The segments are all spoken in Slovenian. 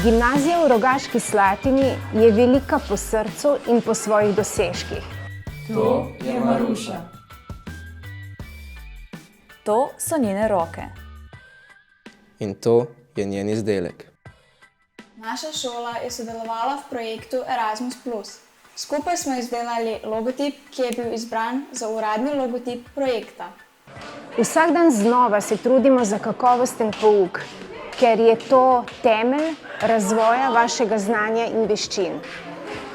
Gimnazija v Rogaški Slatini je velika po srcu in po svojih dosežkih. To je Maruša. To so njene roke. In to je njen izdelek. Naša šola je sodelovala v projektu Erasmus+. Skupaj smo izdelali logotip, ki je bil izbran za uradni logotip projekta. Vsak dan znova se trudimo za kakovosten pouk, ker je to temelj razvoja vašega znanja in veščin.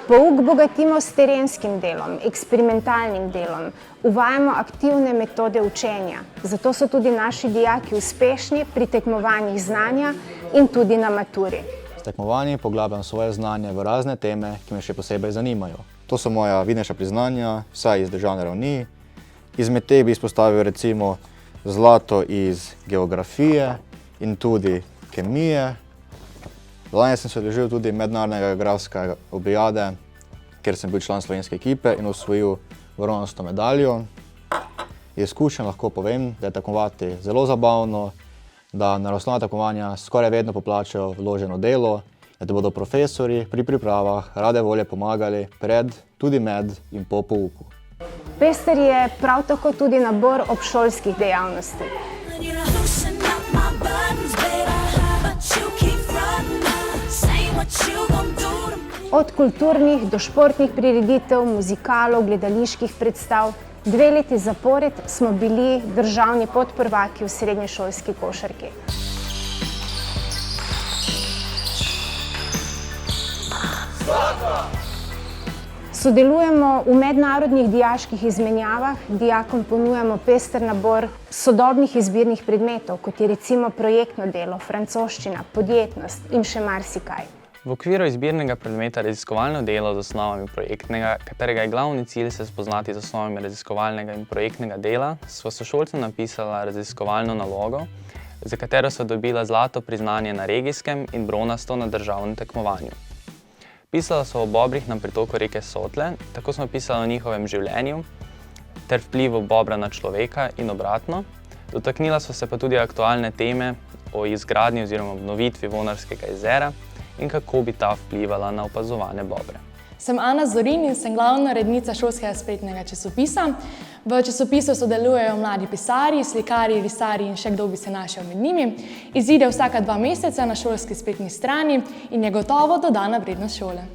Pouk bogatimo s terenskim delom, eksperimentalnim delom, uvajamo aktivne metode učenja, zato so tudi naši dijaki uspešni pri tekmovanjih znanja in tudi na maturi. S tekmovanji poglabljam svoje znanje v razne teme, ki me še posebej zanimajo. To so moja vidnejša priznanja, vsaj iz državne ravni. Izmed teh bi izpostavil recimo zlato iz geografije in tudi kemije. Lani sem se udeležil tudi mednarodnega geografske olimpijade, kjer sem bil član slovenske ekipe in osvojil bronasto medaljo. Iz izkušenj lahko povem, da je tekmovati zelo zabavno, da naravoslovna tekmovanja skoraj vedno poplačajo vloženo delo, da te bodo profesorji pri pripravah rade volje pomagali pred, tudi med in po pouku. Pester je prav tako tudi nabor obšolskih dejavnosti. Od kulturnih do športnih prireditev, muzikalov, gledaliških predstav. 2 leti zapored smo bili državni podprvaki v srednješolski košarki. Sodelujemo v mednarodnih dijaških izmenjavah, dijakom ponujamo pester nabor sodobnih izbirnih predmetov, kot je recimo projektno delo, francoščina, podjetnost in še marsikaj. V okviru izbirnega predmeta raziskovalno delo z osnovami projektnega, katerega je glavni cilj se spoznati z osnovami raziskovalnega in projektnega dela, sva sošolcem napisala raziskovalno nalogo, za katero so dobila zlato priznanje na regijskem in bronasto na državnem tekmovanju. Pisala so o bobrih na pritoku reke Sotle, tako smo pisali o njihovem življenju ter vplivu bobra na človeka in obratno. Dotaknila so se pa tudi aktualne teme o izgradnji oziroma obnovitvi Vonarskega jezera in kako bi ta vplivala na opazovane bobre. Sem Ana Zorin in sem glavna urednica šolskega spletnega časopisa. V časopisu sodelujejo mladi pisarji, slikarji, risarji in še kdo bi se našel med njimi. Izide vsaka 2 meseca na šolski spletni strani in je gotovo dodana vrednost šole.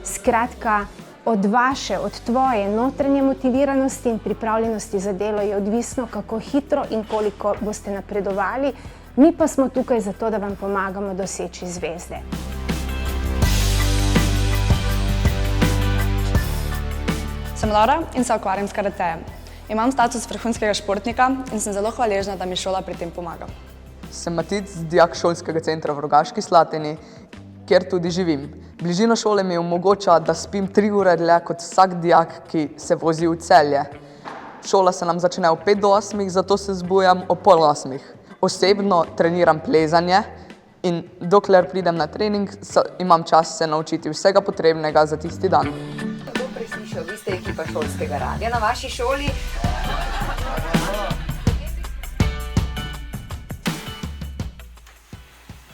Skratka, od vaše, od tvoje notranje motiviranosti in pripravljenosti za delo je odvisno, kako hitro in koliko boste napredovali. Mi pa smo tukaj zato, da vam pomagamo doseči zvezde. Sem Laura in se ukvarjam s karatejem. Imam status vrhunskega športnika in sem zelo hvaležna, da mi šola pri tem pomaga. Sem Matic, dijak šolskega centra v Rogaški Slatini, kjer tudi živim. Bližina šole mi omogoča, da spim 3 ure dlje kot vsak dijak, ki se vozi v Celje. Šola se nam začne ob 5 do 8, zato se zbujam ob pol 8. Osebno treniram plezanje in dokler pridem na trening, imam čas se naučiti vsega potrebnega za tisti dan. Kdo preslišal, vi ste ekipa šolskega radia na vaši šoli.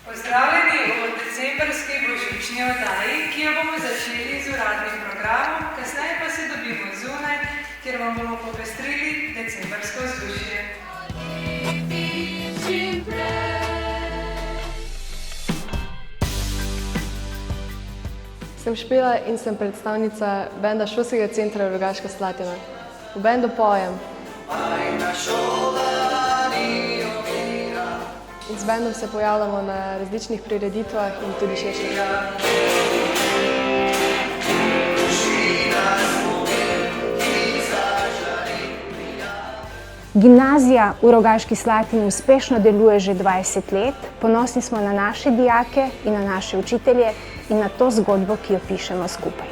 Pozdravljeni v decembrski božični oddaji, ki jo bomo začeli z uradnim programom, kasneje pa se dobimo zunaj, kjer vam bomo popestrili decembrsko vzdušje. Sem Špela in sem predstavnica benda šolskega centra Rogaška Slatina. V bendu pojem. In z bendom se pojavljamo na različnih prireditvah in tudi širše. Gimnazija v Rogaški Slatini uspešno deluje že 20 let. Ponosni smo na naše dijake in na naše učitelje in na to zgodbo, ki jo pišemo skupaj.